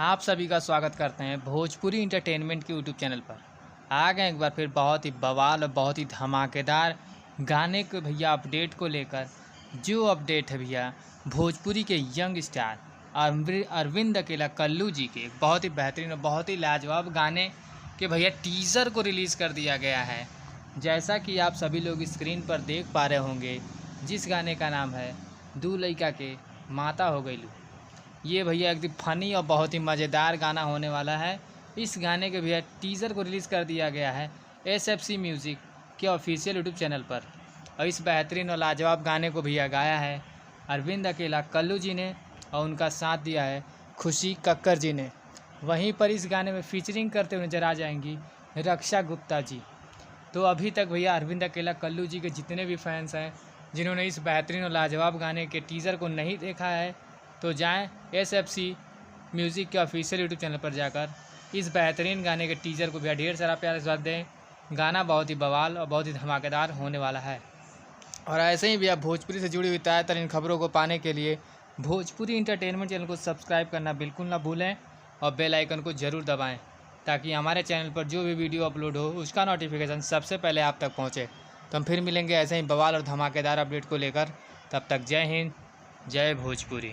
आप सभी का स्वागत करते हैं भोजपुरी इंटरटेनमेंट के यूट्यूब चैनल पर। आ गए एक बार फिर बहुत ही बवाल और बहुत ही धमाकेदार गाने के भैया अपडेट को लेकर। जो अपडेट है भैया भोजपुरी के यंग स्टार अरविंद अकेला कल्लू जी के बहुत ही बेहतरीन और बहुत ही लाजवाब गाने के भैया टीज़र को रिलीज़ कर दिया गया है। जैसा कि आप सभी लोग स्क्रीन पर देख पा रहे होंगे, जिस गाने का नाम है दू लइका के माता हो गईलू। ये भैया एकदम फ़नी और बहुत ही मज़ेदार गाना होने वाला है। इस गाने के भैया टीज़र को रिलीज़ कर दिया गया है SFC म्यूज़िक के ऑफिशियल यूट्यूब चैनल पर। और इस बेहतरीन और लाजवाब गाने को भैया गाया है अरविंद अकेला कल्लू जी ने और उनका साथ दिया है खुशी कक्कर जी ने। वहीं पर इस गाने में फीचरिंग करते हुए नजर आ जाएंगी रक्षा गुप्ता जी। तो अभी तक भैया अरविंद अकेला कल्लू जी के जितने भी फैंस हैं जिन्होंने इस बेहतरीन और लाजवाब गाने के टीज़र को नहीं देखा है, तो जाएं SFC म्यूज़िक के ऑफिशियल यूट्यूब चैनल पर जाकर इस बेहतरीन गाने के टीज़र को भी ढेर सारा प्यार से साथ दें। गाना बहुत ही बवाल और बहुत ही धमाकेदार होने वाला है। और ऐसे ही भी आप भोजपुरी से जुड़ी हुई ताज़ा तरीन खबरों को पाने के लिए भोजपुरी इंटरटेनमेंट चैनल को सब्सक्राइब करना बिल्कुल ना भूलें और बेल आइकन को ज़रूर दबाएँ, ताकि हमारे चैनल पर जो भी वीडियो अपलोड हो उसका नोटिफिकेशन सबसे पहले आप तक पहुँचे। तो हम फिर मिलेंगे ऐसे ही बवाल और धमाकेदार अपडेट को लेकर। तब तक जय हिंद, जय भोजपुरी।